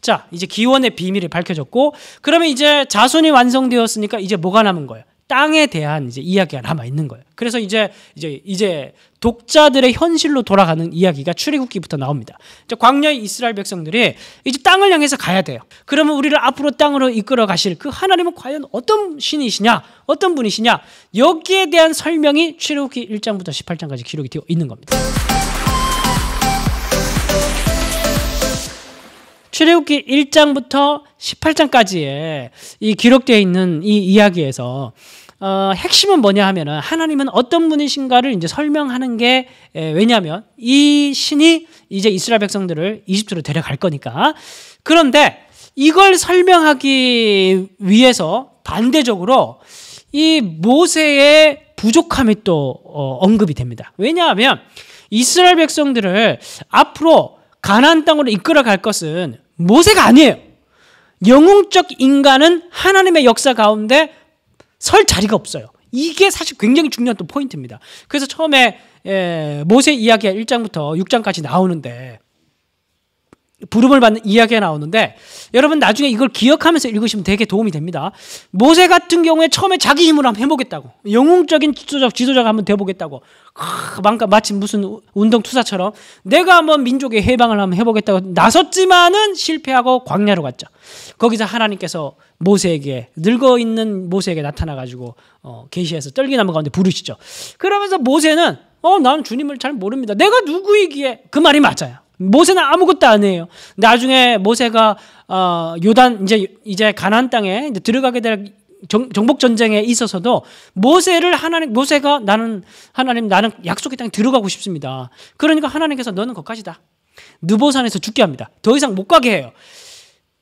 자, 이제 기원의 비밀이 밝혀졌고, 그러면 이제 자손이 완성되었으니까 이제 뭐가 남은 거예요? 땅에 대한 이제 이야기가 남아 있는 거예요. 그래서 이제 독자들의 현실로 돌아가는 이야기가 출애굽기부터 나옵니다. 이제 광야의 이스라엘 백성들이 이제 땅을 향해서 가야 돼요. 그러면 우리를 앞으로 땅으로 이끌어 가실 그 하나님은 과연 어떤 신이시냐, 어떤 분이시냐, 여기에 대한 설명이 출애굽기 1장부터 18장까지 기록이 되어 있는 겁니다. 출애굽기 1장부터 18장까지의 이 기록되어 있는 이 이야기에서 핵심은 뭐냐 하면은 하나님은 어떤 분이신가를 이제 설명하는 게, 왜냐하면 이 신이 이제 이스라엘 백성들을 이집트로 데려갈 거니까. 그런데 이걸 설명하기 위해서 반대적으로 이 모세의 부족함이 또 언급이 됩니다. 왜냐하면 이스라엘 백성들을 앞으로 가나안 땅으로 이끌어 갈 것은 모세가 아니에요. 영웅적 인간은 하나님의 역사 가운데 설 자리가 없어요. 이게 사실 굉장히 중요한 또 포인트입니다. 그래서 처음에 모세 이야기가 1장부터 6장까지 나오는데, 부름을 받는 이야기가 나오는데, 여러분 나중에 이걸 기억하면서 읽으시면 되게 도움이 됩니다. 모세 같은 경우에 처음에 자기 힘으로 한번 해보겠다고, 영웅적인 지도자가 한번 되어보겠다고, 마치 무슨 운동투사처럼 내가 한번 민족의 해방을 한번 해보겠다고 나섰지만은 실패하고 광야로 갔죠. 거기서 하나님께서 모세에게, 늙어있는 모세에게 나타나가지고 계시해서 떨기나무 가운데 부르시죠. 그러면서 모세는 난 주님을 잘 모릅니다. 내가 누구이기에. 그 말이 맞아요. 모세는 아무것도 안 해요. 나중에 모세가 요단 이제 가나안 땅에 이제 들어가게 될 정복 전쟁에 있어서도 모세가 나는 약속의 땅에 들어가고 싶습니다. 그러니까 하나님께서 너는 거기까지다. 느보산에서 죽게 합니다. 더 이상 못 가게 해요.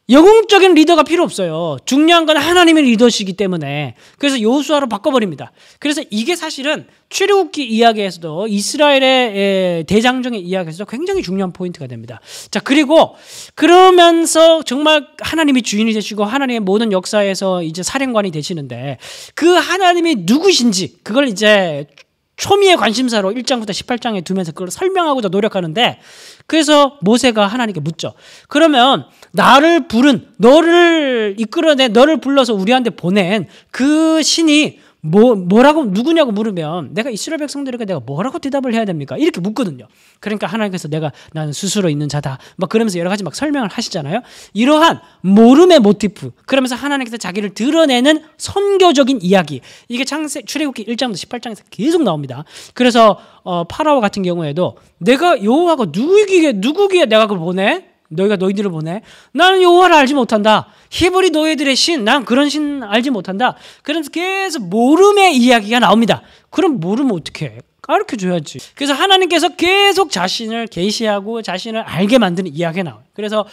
영웅적인 리더가 필요 없어요. 중요한 건 하나님의 리더시기 때문에. 그래서 여호수아로 바꿔버립니다. 그래서 이게 사실은 출애굽기 이야기에서도, 이스라엘의 대장정의 이야기에서도 굉장히 중요한 포인트가 됩니다. 자, 그리고 그러면서 정말 하나님이 주인이 되시고 하나님의 모든 역사에서 이제 사령관이 되시는데, 그 하나님이 누구신지 그걸 이제 초미의 관심사로 1장부터 18장에 두면서 그걸 설명하고자 노력하는데, 그래서 모세가 하나님께 묻죠. 그러면 나를 부른, 너를 이끌어내, 너를 불러서 우리한테 보낸 그 신이 뭐라고, 누구냐고 물으면 내가 이스라엘 백성들에게 내가 뭐라고 대답을 해야 됩니까? 이렇게 묻거든요. 그러니까 하나님께서 나는 스스로 있는 자다, 막 그러면서 여러 가지 막 설명을 하시잖아요. 이러한 모름의 모티프, 그러면서 하나님께서 자기를 드러내는 선교적인 이야기, 이게 출애굽기 1장부터 18장에서 계속 나옵니다. 그래서 파라오 같은 경우에도 내가 여호와가 누구기에 내가 그걸 보내? 너희들을 보내? 나는 여호와를 알지 못한다. 히브리 노예들의 신, 난 그런 신 알지 못한다. 그래서 계속 모름의 이야기가 나옵니다. 그럼 모르면 어떻게 해? 가르쳐줘야지. 그래서 하나님께서 계속 자신을 계시하고 자신을 알게 만드는 이야기가 나와요. 그래서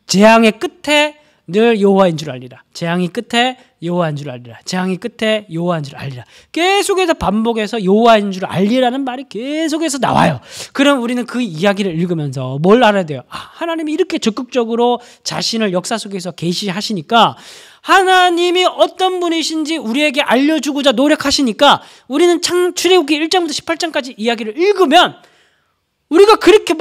재앙의 끝에 늘 여호와인 줄 알리라. 재앙이 끝에 여호와인 줄 알리라. 재앙이 끝에 여호와인 줄 알리라. 계속해서 반복해서 여호와인 줄 알리라는 말이 계속해서 나와요. 그럼 우리는 그 이야기를 읽으면서 뭘 알아야 돼요? 하나님이 이렇게 적극적으로 자신을 역사 속에서 계시하시니까, 하나님이 어떤 분이신지 우리에게 알려주고자 노력하시니까, 우리는 출애굽기 1장부터 18장까지 이야기를 읽으면 우리가 그렇게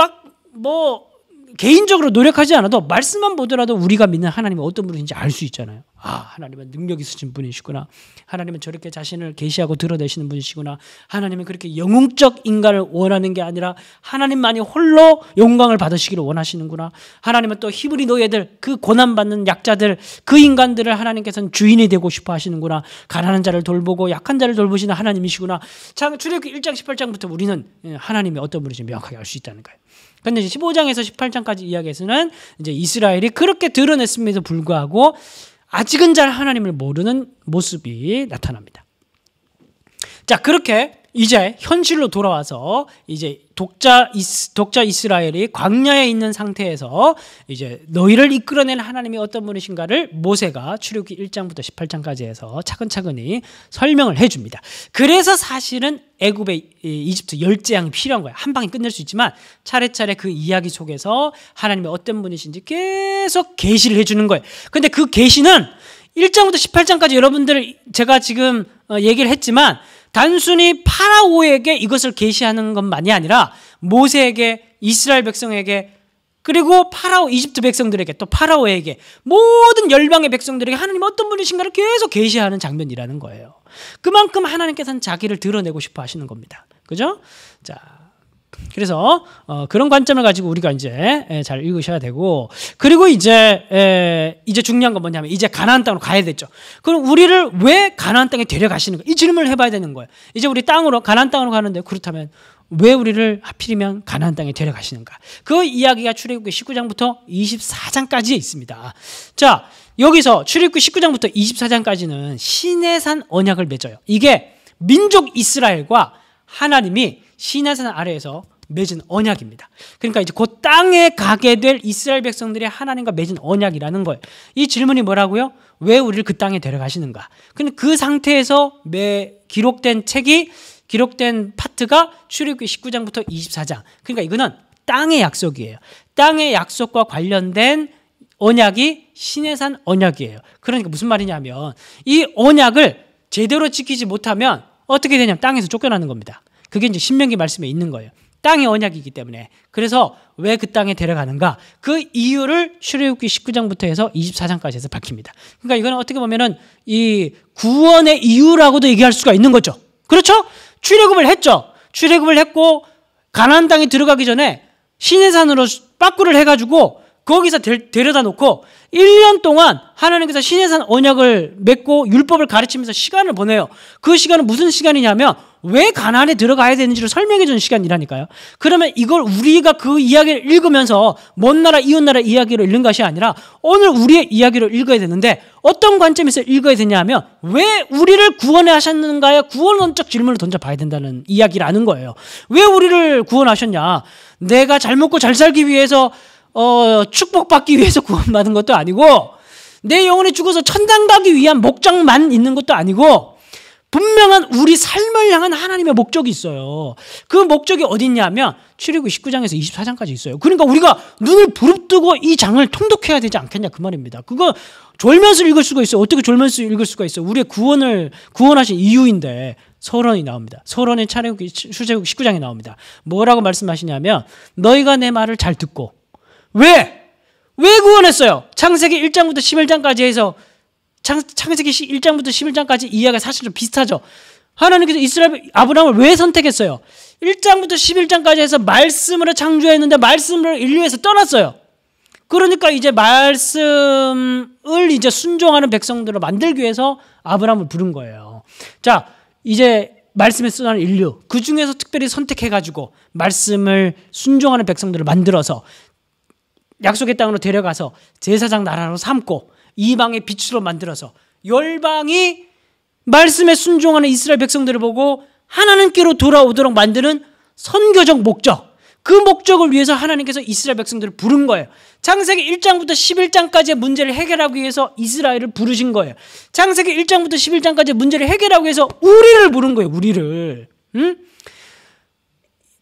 개인적으로 노력하지 않아도 말씀만 보더라도 우리가 믿는 하나님이 어떤 분인지 알 수 있잖아요. 하나님은 능력 있으신 분이시구나. 하나님은 저렇게 자신을 계시하고 드러내시는 분이시구나. 하나님은 그렇게 영웅적 인간을 원하는 게 아니라 하나님만이 홀로 영광을 받으시기를 원하시는구나. 하나님은 또 히브리 노예들, 그 고난받는 약자들, 그 인간들을 하나님께서는 주인이 되고 싶어 하시는구나. 가난한 자를 돌보고 약한 자를 돌보시는 하나님이시구나. 출애굽기 1장 18장부터 우리는 하나님이 어떤 분인지 명확하게 알 수 있다는 거예요. 그런데 15장에서 18장까지 이야기에서는 이제 이스라엘이 그렇게 드러냈음에도 불구하고 아직은 잘 하나님을 모르는 모습이 나타납니다. 자, 그렇게 이제 현실로 돌아와서 이제 독자 이스라엘이 광야에 있는 상태에서 이제 너희를 이끌어낸 하나님이 어떤 분이신가를 모세가 출애굽기 1장부터 18장까지 해서 차근차근히 설명을 해줍니다. 그래서 사실은 애굽의 이집트 열재앙이 필요한 거야. 한 방에 끝낼 수 있지만 차례차례 그 이야기 속에서 하나님이 어떤 분이신지 계속 계시를 해주는 거예요. 근데 그 계시는 1장부터 18장까지 여러분들 제가 지금 얘기를 했지만 단순히 파라오에게 이것을 계시하는 것만이 아니라 모세에게, 이스라엘 백성에게 그리고 파라오 이집트 백성들에게 또 파라오에게 모든 열방의 백성들에게 하나님 어떤 분이신가를 계속 계시하는 장면이라는 거예요. 그만큼 하나님께서는 자기를 드러내고 싶어 하시는 겁니다. 그죠? 자, 그래서 그런 관점을 가지고 우리가 이제 잘 읽으셔야 되고, 그리고 이제 중요한 건 뭐냐면 이제 가나안 땅으로 가야 됐죠. 그럼 우리를 왜 가나안 땅에 데려가시는가? 이 질문을 해봐야 되는 거예요. 이제 우리 가나안 땅으로 가는데 그렇다면 왜 우리를 하필이면 가나안 땅에 데려가시는가? 그 이야기가 출애굽기 19장부터 24장까지에 있습니다. 자, 여기서 출애굽기 19장부터 24장까지는 시내산 언약을 맺어요. 이게 민족 이스라엘과 하나님이 시내산 아래에서 맺은 언약입니다. 그러니까 이제 그 땅에 가게 될 이스라엘 백성들이 하나님과 맺은 언약이라는 거예요. 이 질문이 뭐라고요? 왜 우리를 그 땅에 데려가시는가? 근데 그 상태에서 기록된 파트가 출애굽기 19장부터 24장. 그러니까 이거는 땅의 약속이에요. 땅의 약속과 관련된 언약이 시내산 언약이에요. 그러니까 무슨 말이냐면 이 언약을 제대로 지키지 못하면 어떻게 되냐면 땅에서 쫓겨나는 겁니다. 그게 이제 신명기 말씀에 있는 거예요. 땅의 언약이기 때문에. 그래서 왜 그 땅에 데려가는가? 그 이유를 출애굽기 19장부터 해서 24장까지 해서 밝힙니다. 그러니까 이거는 어떻게 보면은 이 구원의 이유라고도 얘기할 수가 있는 거죠. 그렇죠? 출애굽을 했죠. 출애굽을 했고 가나안 땅에 들어가기 전에 시내산으로 빠꾸를 해가지고 거기서 데려다 놓고 1년 동안 하나님께서 시내산 언약을 맺고 율법을 가르치면서 시간을 보내요. 그 시간은 무슨 시간이냐면 왜 가나안에 들어가야 되는지를 설명해 주는 시간이라니까요. 그러면 이걸 우리가 그 이야기를 읽으면서 먼 나라 이웃 나라 이야기를 읽는 것이 아니라 오늘 우리의 이야기를 읽어야 되는데 어떤 관점에서 읽어야 되냐면 왜 우리를 구원해 하셨는가의 구원론적 질문을 던져봐야 된다는 이야기라는 거예요. 왜 우리를 구원하셨냐? 내가 잘 먹고 잘 살기 위해서 축복받기 위해서 구원받은 것도 아니고 내 영혼이 죽어서 천당 가기 위한 목적만 있는 것도 아니고 분명한 우리 삶을 향한 하나님의 목적이 있어요. 그 목적이 어디 있냐면 출애굽기 19장에서 24장까지 있어요. 그러니까 우리가 눈을 부릅뜨고 이 장을 통독해야 되지 않겠냐 그 말입니다. 그거 졸면서 읽을 수가 있어요. 어떻게 졸면서 읽을 수가 있어요? 우리의 구원하신 이유인데 서론이 나옵니다. 서론의 출애굽기 19장에 나옵니다. 뭐라고 말씀하시냐면 너희가 내 말을 잘 듣고 왜 구원했어요? 창세기 1장부터 11장까지 해서 창세기 1장부터 11장까지 이야기가 사실 좀 비슷하죠. 하나님께서 아브라함을 왜 선택했어요? 1장부터 11장까지 해서 말씀으로 창조했는데 말씀으로 인류에서 떠났어요. 그러니까 이제 말씀을 이제 순종하는 백성들을 만들기 위해서 아브라함을 부른 거예요. 자, 이제 말씀에 쓰는 인류 그 중에서 특별히 선택해가지고 말씀을 순종하는 백성들을 만들어서 약속의 땅으로 데려가서 제사장 나라로 삼고 이방의 빛으로 만들어서 열방이 말씀에 순종하는 이스라엘 백성들을 보고 하나님께로 돌아오도록 만드는 선교적 목적, 그 목적을 위해서 하나님께서 이스라엘 백성들을 부른 거예요. 창세기 1장부터 11장까지의 문제를 해결하기 위해서 이스라엘을 부르신 거예요. 창세기 1장부터 11장까지의 문제를 해결하기 위해서 우리를 부른 거예요. 우리를.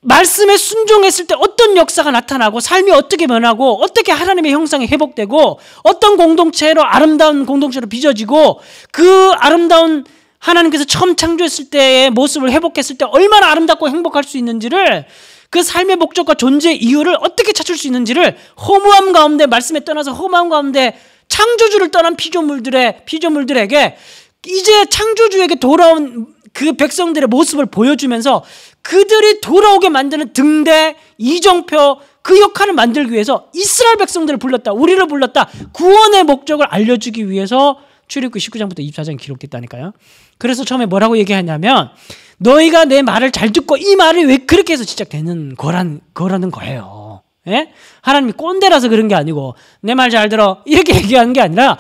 말씀에 순종했을 때 어떤 역사가 나타나고 삶이 어떻게 변하고 어떻게 하나님의 형상이 회복되고 어떤 공동체로 아름다운 공동체로 빚어지고 그 아름다운 하나님께서 처음 창조했을 때의 모습을 회복했을 때 얼마나 아름답고 행복할 수 있는지를 그 삶의 목적과 존재의 이유를 어떻게 찾을 수 있는지를 허무함 가운데 말씀에 떠나서 허무함 가운데 창조주를 떠난 피조물들에게 이제 창조주에게 돌아온 그 백성들의 모습을 보여주면서 그들이 돌아오게 만드는 등대, 이정표 그 역할을 만들기 위해서 이스라엘 백성들을 불렀다. 우리를 불렀다. 구원의 목적을 알려주기 위해서 출애굽기 19장부터 24장이 기록됐다니까요. 그래서 처음에 뭐라고 얘기하냐면 너희가 내 말을 잘 듣고 이 말이 왜 그렇게 해서 시작되는 거라는 거예요. 예? 하나님이 꼰대라서 그런 게 아니고 내 말 잘 들어 이렇게 얘기하는 게 아니라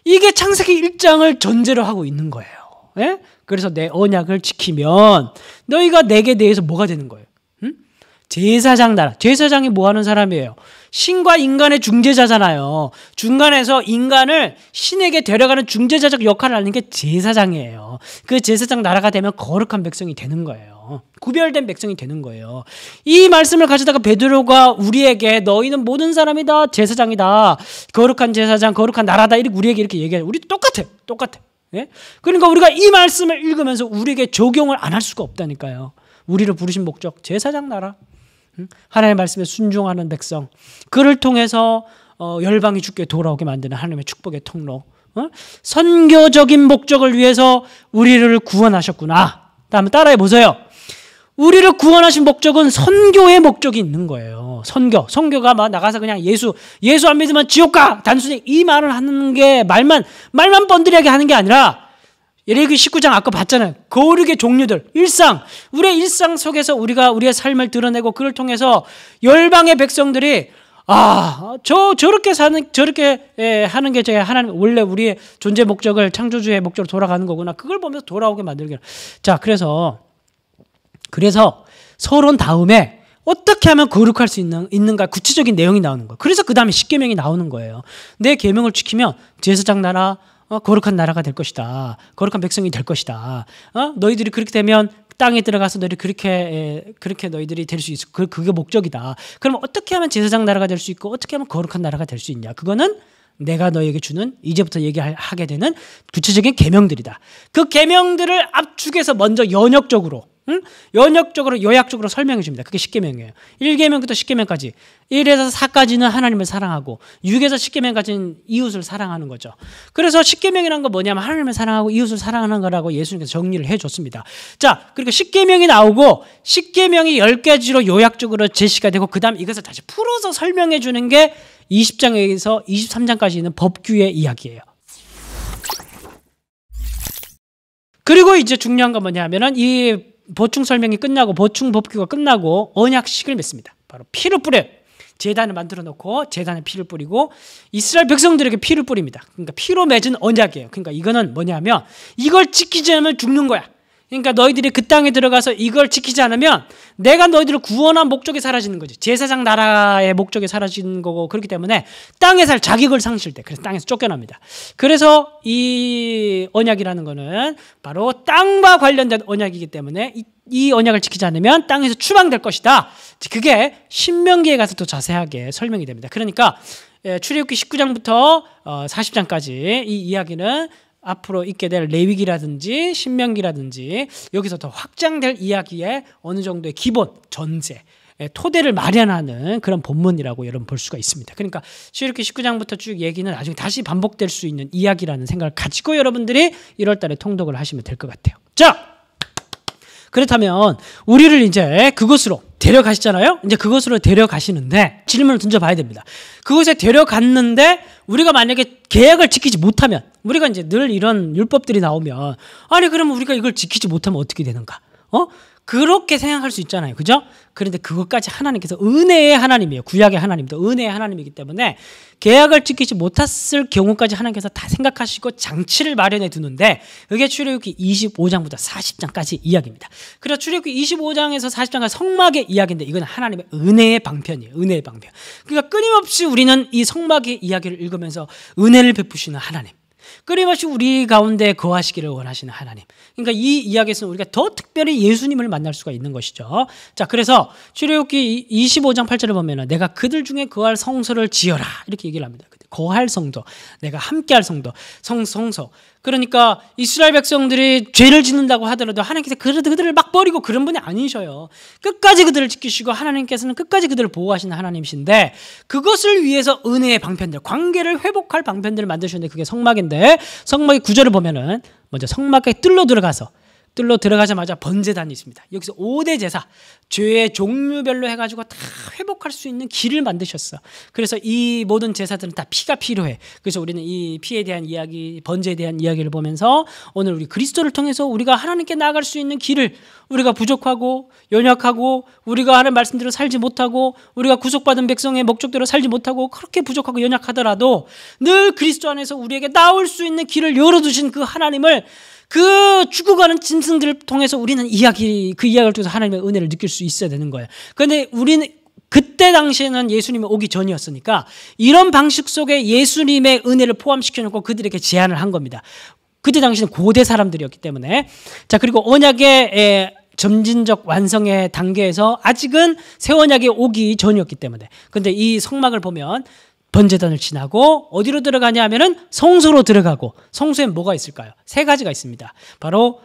이게 창세기 1장을 전제로 하고 있는 거예요. 예? 그래서 내 언약을 지키면 너희가 내게 대해서 뭐가 되는 거예요? 제사장 나라. 제사장이 뭐 하는 사람이에요? 신과 인간의 중재자잖아요. 중간에서 인간을 신에게 데려가는 중재자적 역할을 하는 게 제사장이에요. 그 제사장 나라가 되면 거룩한 백성이 되는 거예요. 구별된 백성이 되는 거예요. 이 말씀을 가져다가 베드로가 우리에게 너희는 모든 사람이 다 제사장이다. 거룩한 제사장, 거룩한 나라다. 이렇게 우리에게 이렇게 얘기해요. 우리 똑같아. 예? 그러니까 우리가 이 말씀을 읽으면서 우리에게 적용을 안 할 수가 없다니까요. 우리를 부르신 목적, 제사장 나라. 하나님의 말씀에 순종하는 백성, 그를 통해서 열방이 주께 돌아오게 만드는 하나님의 축복의 통로, 선교적인 목적을 위해서 우리를 구원하셨구나. 다음에 따라해 보세요. 우리를 구원하신 목적은 선교의 목적이 있는 거예요. 선교가 막 나가서 그냥 예수 안 믿으면 지옥 가, 단순히 이 말을 하는 게 말만 번들하게 하는 게 아니라, 레위기 19장 아까 봤잖아요. 거룩의 종류들, 우리의 일상 속에서 우리가 우리의 삶을 드러내고, 그를 통해서 열방의 백성들이 저렇게 하는 게 제가 하나님 원래 우리의 존재 목적을, 창조주의 목적으로 돌아가는 거구나. 그걸 보면서 돌아오게 만들게. 자, 그래서 서론 다음에 어떻게 하면 거룩할 수 있는가 구체적인 내용이 나오는 거예요. 그래서 그 다음에 십계명이 나오는 거예요. 내 계명을 지키면 제사장 나라, 거룩한 나라가 될 것이다. 거룩한 백성이 될 것이다. 너희들이 그렇게 되면 땅에 들어가서 너희들이 그렇게 너희들이 될 수 있어. 그게 목적이다. 그럼 어떻게 하면 제사장 나라가 될 수 있고, 어떻게 하면 거룩한 나라가 될 수 있냐? 그거는 내가 너에게 주는, 이제부터 얘기하게 되는 구체적인 계명들이다. 그 계명들을 압축해서 먼저 요약적으로 설명해 줍니다. 그게 십계명이에요. 1계명부터 10계명까지. 1에서 4까지는 하나님을 사랑하고, 6에서 10계명까지는 이웃을 사랑하는 거죠. 그래서 십계명이라는 건 뭐냐면 하나님을 사랑하고 이웃을 사랑하는 거라고 예수님께서 정리를 해 줬습니다. 자, 그리고 십계명이 나오고, 십계명이 10가지로 요약적으로 제시가 되고, 그 다음 이것을 다시 풀어서 설명해 주는 게 20장에서 23장까지 있는 법규의 이야기예요. 그리고 이제 중요한 건 뭐냐면은 이 보충 설명이 끝나고, 보충 법규가 끝나고 언약식을 맺습니다. 바로 피를 뿌려요. 제단을 만들어 놓고 제단에 피를 뿌리고 이스라엘 백성들에게 피를 뿌립니다. 그러니까 피로 맺은 언약이에요. 그러니까 이거는 뭐냐면 이걸 지키지 않으면 죽는 거야. 그러니까 너희들이 그 땅에 들어가서 이걸 지키지 않으면 내가 너희들을 구원한 목적이 사라지는 거지. 제사장 나라의 목적이 사라지는 거고, 그렇기 때문에 땅에 살 자격을 상실돼. 그래서 땅에서 쫓겨납니다. 그래서 이 언약이라는 거는 바로 땅과 관련된 언약이기 때문에 이 언약을 지키지 않으면 땅에서 추방될 것이다. 그게 신명기에 가서 또 자세하게 설명이 됩니다. 그러니까 출애굽기 19장부터 40장까지 이 이야기는 앞으로 있게 될 레위기라든지 신명기라든지 여기서 더 확장될 이야기에 어느 정도의 기본, 전제, 토대를 마련하는 그런 본문이라고 여러분 볼 수가 있습니다. 그러니까 출애굽기 19장부터 쭉 얘기는 나중에 다시 반복될 수 있는 이야기라는 생각을 가지고 여러분들이 1월 달에 통독을 하시면 될 것 같아요. 자, 그렇다면 우리를 이제 그곳으로 데려가시잖아요. 이제 그곳으로 데려가시는데 질문을 던져봐야 됩니다. 그곳에 데려갔는데 우리가 만약에 계약을 지키지 못하면, 우리가 이제 늘 이런 율법들이 나오면, 아니 그러면 우리가 이걸 지키지 못하면 어떻게 되는가? 그렇게 생각할 수 있잖아요. 그죠? 그런데 그것까지 하나님께서 은혜의 하나님이에요. 구약의 하나님도 은혜의 하나님이기 때문에 계약을 지키지 못했을 경우까지 하나님께서 다 생각하시고 장치를 마련해 두는데, 그게 출애굽기 25장부터 40장까지 이야기입니다. 그래서 출애굽기 25장에서 40장까지 성막의 이야기인데, 이건 하나님의 은혜의 방편이에요. 은혜의 방편. 그러니까 끊임없이 우리는 이 성막의 이야기를 읽으면서 은혜를 베푸시는 하나님, 끊임없이 우리 가운데 거하시기를 원하시는 하나님. 그러니까 이 이야기에서는 우리가 더 특별히 예수님을 만날 수가 있는 것이죠. 자, 그래서 출애굽기 25장 8절을 보면 내가 그들 중에 거할 성소를 지어라 이렇게 얘기를 합니다. 거할 성도, 내가 함께할 성도, 성소. 그러니까 이스라엘 백성들이 죄를 짓는다고 하더라도 하나님께서 그들을 막 버리고 그런 분이 아니셔요. 끝까지 그들을 지키시고 하나님께서는 끝까지 그들을 보호하시는 하나님이신데, 그것을 위해서 은혜의 방편들, 관계를 회복할 방편들을 만드셨는데 그게 성막인데, 성막의 구절을 보면은 먼저 성막에 뜰로 들어가자마자 번제단이 있습니다. 여기서 5대 제사, 죄의 종류별로 해가지고 다 회복할 수 있는 길을 만드셨어. 그래서 이 모든 제사들은 다 피가 필요해. 그래서 우리는 이 피에 대한 이야기, 번제에 대한 이야기를 보면서 오늘 우리 그리스도를 통해서 우리가 하나님께 나아갈 수 있는 길을, 우리가 부족하고 연약하고 우리가 하는 말씀대로 살지 못하고 우리가 구속받은 백성의 목적대로 살지 못하고 그렇게 부족하고 연약하더라도 늘 그리스도 안에서 우리에게 나올 수 있는 길을 열어두신 그 하나님을, 그 죽어가는 짐승들을 통해서 우리는 그 이야기를 통해서 하나님의 은혜를 느낄 수 있어야 되는 거예요. 그런데 우리는 그때 당시에는 예수님이 오기 전이었으니까 이런 방식 속에 예수님의 은혜를 포함시켜놓고 그들에게 제안을 한 겁니다. 그때 당시는 고대 사람들이었기 때문에. 자, 그리고 언약의 점진적 완성의 단계에서 아직은 새 언약이 오기 전이었기 때문에. 근데 이 성막을 보면 번제단을 지나고 어디로 들어가냐 하면은 성소로 들어가고, 성소에 뭐가 있을까요? 3가지가 있습니다. 바로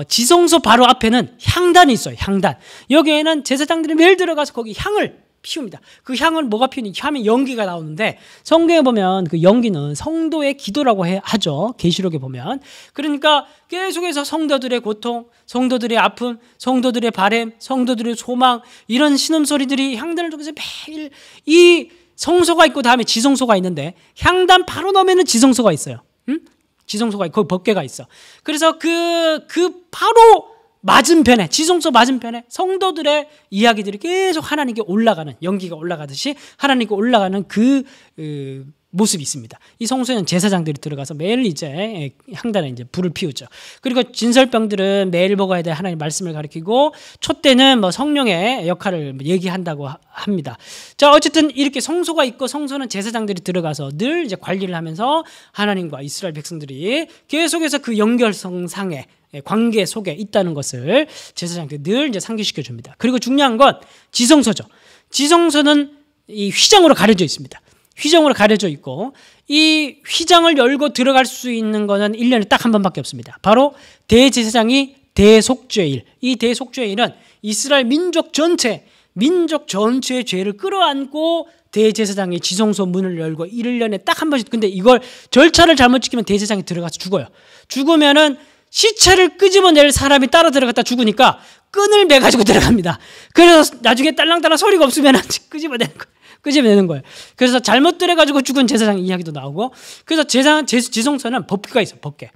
지성소 바로 앞에는 향단이 있어요. 향단. 여기에는 제사장들이 매일 들어가서 거기 향을 피웁니다. 그 향을 뭐가 피우니? 하면 연기가 나오는데 성경에 보면 그 연기는 성도의 기도라고 하죠. 계시록에 보면. 그러니까 계속해서 성도들의 고통, 성도들의 아픔, 성도들의 바램, 성도들의 소망 이런 신음소리들이 향단을 통해서 매일 이 성소가 있고 다음에 지성소가 있는데 향단 바로 넘에는 지성소가 있어요. 지성소가 있고 거기 법궤가 있어. 그래서 그 바로 맞은편에 지성소 맞은편에 성도들의 이야기들이 계속 하나님께 올라가는 연기가 올라가듯이 하나님께 올라가는 그 모습이 있습니다. 이 성소에는 제사장들이 들어가서 매일 이제 향단에 이제 불을 피우죠. 그리고 진설병들은 매일 먹어야 될 하나님 말씀을 가리키고 촛대는 뭐 성령의 역할을 얘기한다고 합니다. 자, 어쨌든 이렇게 성소가 있고 성소는 제사장들이 들어가서 늘 이제 관리를 하면서 하나님과 이스라엘 백성들이 계속해서 그 연결성상의 관계 속에 있다는 것을 제사장들이 늘 이제 상기시켜 줍니다. 그리고 중요한 건 지성소죠. 지성소는 이 휘장으로 가려져 있습니다. 휘장으로 가려져 있고 이 휘장을 열고 들어갈 수 있는 것은 1년에 딱 한 번밖에 없습니다. 바로 대제사장이 대속죄일. 이 대속죄일은 이스라엘 민족 전체의 죄를 끌어안고 대제사장이 지성소 문을 열고 1년에 딱 한 번씩. 근데 이걸 절차를 잘못 지키면 대제사장이 들어가서 죽어요. 죽으면은 시체를 끄집어낼 사람이 따라 들어갔다 죽으니까 끈을 매가지고 들어갑니다. 그래서 나중에 딸랑딸랑 소리가 없으면 끄집어내는 거예요. 그래서 잘못 들어가지고 죽은 제사장 이야기도 나오고, 그래서 지성소는 법궤가 있어요. 법궤.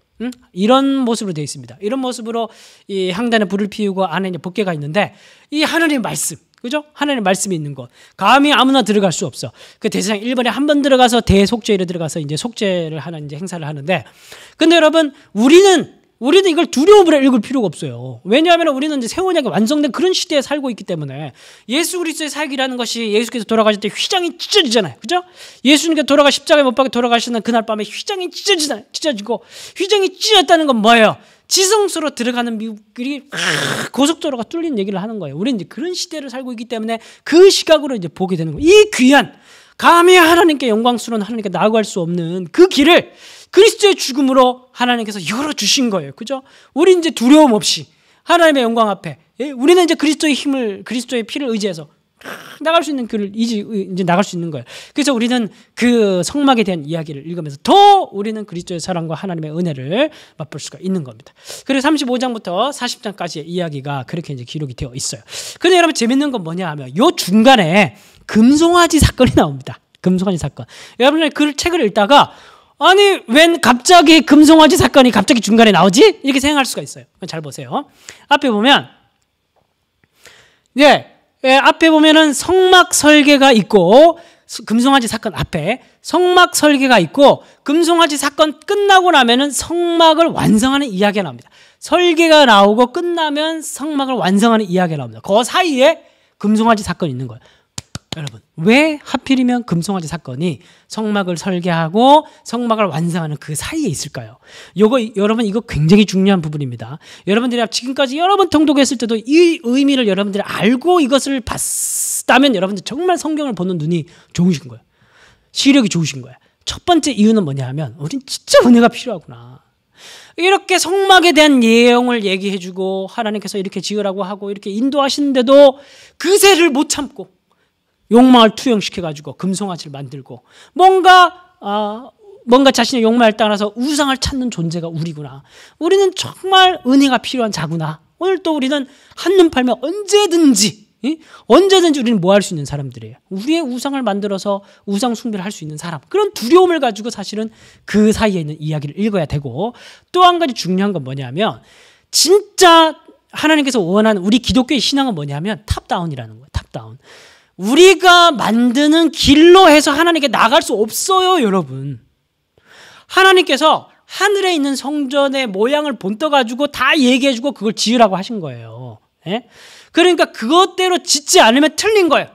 이런 모습으로 되어 있습니다. 이런 모습으로 이 향단에 불을 피우고 안에 이제 법궤가 있는데 이 하나님의 말씀, 그죠? 하나님의 말씀이 있는 곳. 감히 아무나 들어갈 수 없어. 그 대제사장 1번에 한 번 들어가서 대속죄일에 들어가서 이제 속죄를 하는 이제 행사를 하는데, 근데 여러분 우리는 이걸 두려움으로 읽을 필요가 없어요. 왜냐하면 우리는 이제 새 언약이 완성된 그런 시대에 살고 있기 때문에 예수 그리스도의 사역이라는 것이 예수께서 돌아가실 때 휘장이 찢어지잖아요. 그죠? 예수님께서 십자가에 못 박혀 돌아가시는 그날 밤에 휘장이 찢어지고 휘장이 찢어졌다는 건 뭐예요? 지성소로 들어가는 미국들이 고속도로가 뚫린 얘기를 하는 거예요. 우리는 이제 그런 시대를 살고 있기 때문에 그 시각으로 이제 보게 되는 거예요. 이 귀한 감히 하나님께 영광스러운 하나님께 나아갈 수 없는 그 길을 그리스도의 죽음으로 하나님께서 열어주신 거예요. 그죠? 우리 이제 두려움 없이 하나님의 영광 앞에 우리는 이제 그리스도의 힘을, 그리스도의 피를 의지해서 나갈 수 있는 길을 이제 나갈 수 있는 거예요. 그래서 우리는 그 성막에 대한 이야기를 읽으면서 더 우리는 그리스도의 사랑과 하나님의 은혜를 맛볼 수가 있는 겁니다. 그리고 35장부터 40장까지의 이야기가 그렇게 이제 기록이 되어 있어요. 근데 여러분 재밌는 건 뭐냐 하면 요 중간에 금송아지 사건이 나옵니다. 금송아지 사건. 여러분이 그 책을 읽다가 아니 웬 갑자기 금송아지 사건이 갑자기 중간에 나오지? 이렇게 생각할 수가 있어요. 잘 보세요. 앞에 보면 앞에 보면은 성막 설계가 있고 금송아지 사건 앞에 성막 설계가 있고 금송아지 사건 끝나고 나면은 성막을 완성하는 이야기가 나옵니다. 설계가 나오고 끝나면 성막을 완성하는 이야기가 나옵니다. 그 사이에 금송아지 사건이 있는 거예요. 여러분 왜 하필이면 금송아지 사건이 성막을 설계하고 성막을 완성하는 그 사이에 있을까요? 여러분 이거 굉장히 중요한 부분입니다. 여러분들이 지금까지 여러 번 통독했을 때도 이 의미를 여러분들이 알고 이것을 봤다면 여러분들 정말 성경을 보는 눈이 좋으신 거예요. 시력이 좋으신 거예요. 첫 번째 이유는 뭐냐 하면 우린 진짜 은혜가 필요하구나. 이렇게 성막에 대한 내용을 얘기해주고 하나님께서 이렇게 지으라고 하고 이렇게 인도하시는데도 그새를 못 참고 욕망을 투영시켜가지고 금송아지를 만들고 뭔가 자신의 욕망을 따라서 우상을 찾는 존재가 우리구나. 우리는 정말 은혜가 필요한 자구나. 오늘 또 우리는 한눈 팔면 언제든지 우리는 뭐 할 수 있는 사람들이에요. 우리의 우상을 만들어서 우상 숭배를 할 수 있는 사람. 그런 두려움을 가지고 사실은 그 사이에 있는 이야기를 읽어야 되고, 또 한 가지 중요한 건 뭐냐면 진짜 하나님께서 원하는 우리 기독교의 신앙은 뭐냐면 탑다운이라는 거예요. 탑다운. 우리가 만드는 길로 해서 하나님께 나갈 수 없어요, 여러분. 하나님께서 하늘에 있는 성전의 모양을 본떠 가지고 다 얘기해주고 그걸 지으라고 하신 거예요. 예? 그러니까 그것대로 짓지 않으면 틀린 거예요.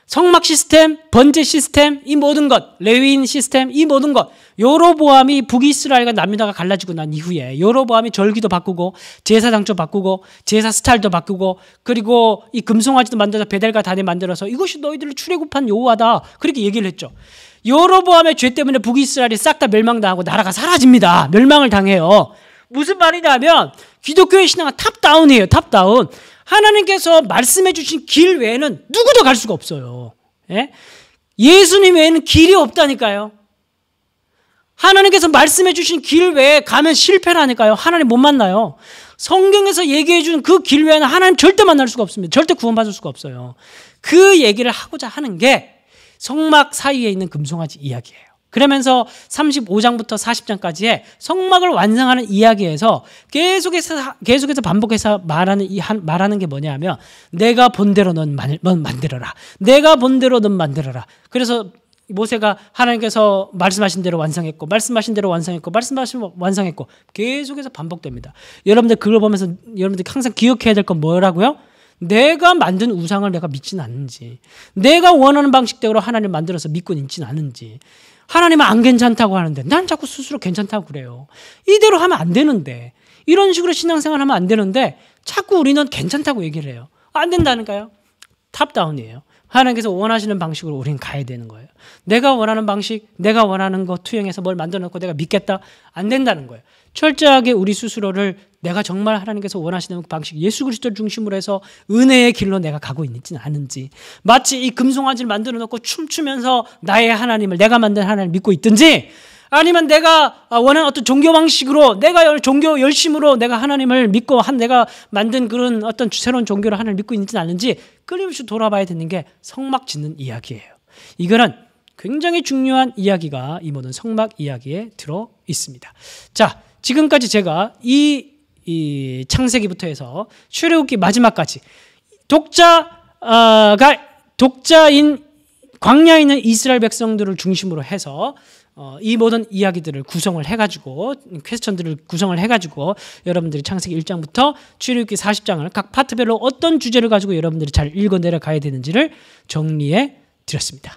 성막 시스템, 번제 시스템, 이 모든 것, 레위인 시스템, 이 모든 것, 여로보암이 북이스라엘과 남유다가 갈라지고 난 이후에 여로보암이 절기도 바꾸고 제사장도 바꾸고 제사 스타일도 바꾸고 그리고 이 금송아지도 만들어서 베델과 단에 만들어서 이것이 너희들을 출애굽한 여호와다 그렇게 얘기를 했죠. 여로보암의 죄 때문에 북이스라엘이 싹 다 멸망당하고 나라가 사라집니다. 멸망을 당해요. 무슨 말이냐면 기독교의 신앙은 탑다운이에요. 탑다운. 하나님께서 말씀해 주신 길 외에는 누구도 갈 수가 없어요. 예? 예수님 외에는 길이 없다니까요. 하나님께서 말씀해 주신 길 외에 가면 실패라니까요. 하나님 못 만나요. 성경에서 얘기해 준 그 길 외에는 하나님 절대 만날 수가 없습니다. 절대 구원받을 수가 없어요. 그 얘기를 하고자 하는 게 성막 사이에 있는 금송아지 이야기예요. 그러면서 35장부터 40장까지의 성막을 완성하는 이야기에서 계속해서 반복해서 말하는 게 뭐냐면 내가 본대로 넌 만들어라. 내가 본대로 넌 만들어라. 그래서 모세가 하나님께서 말씀하신 대로 완성했고 말씀하신 대로 완성했고 말씀하신 완성했고 계속해서 반복됩니다. 여러분들 그걸 보면서 여러분들 항상 기억해야 될 건 뭐라고요? 내가 만든 우상을 내가 믿지는 않는지, 내가 원하는 방식대로 하나님 만들어서 믿고 있지는 않은지. 하나님은 안 괜찮다고 하는데 난 자꾸 스스로 괜찮다고 그래요. 이대로 하면 안 되는데, 이런 식으로 신앙생활 하면 안 되는데 자꾸 우리는 괜찮다고 얘기를 해요. 안 된다니까요. 탑다운이에요. 하나님께서 원하시는 방식으로 우리는 가야 되는 거예요. 내가 원하는 방식, 내가 원하는 거 투영해서 뭘 만들어 놓고 내가 믿겠다? 안 된다는 거예요. 철저하게 우리 스스로를 내가 정말 하나님께서 원하시는 방식, 예수 그리스도를 중심으로 해서 은혜의 길로 내가 가고 있지는 않은지, 마치 이 금송아지를 만들어 놓고 춤추면서 나의 하나님을, 내가 만든 하나님을 믿고 있든지, 아니면 내가 원하는 어떤 종교 방식으로, 내가 종교 열심으로 내가 하나님을 믿고 내가 만든 그런 어떤 새로운 종교를 하나님을 믿고 있지는 않은지 끊임없이 돌아봐야 되는 게 성막 짓는 이야기예요. 이거는 굉장히 중요한 이야기가 이 모든 성막 이야기에 들어 있습니다. 자, 지금까지 제가 이 창세기부터 해서 출애굽기 마지막까지 독자인 광야에 있는 이스라엘 백성들을 중심으로 해서 이 모든 이야기들을 구성을 해가지고, 퀘스천들을 구성을 해가지고 여러분들이 창세기 1장부터 출애굽기 40장을 각 파트별로 어떤 주제를 가지고 여러분들이 잘 읽어내려 가야 되는지를 정리해 드렸습니다.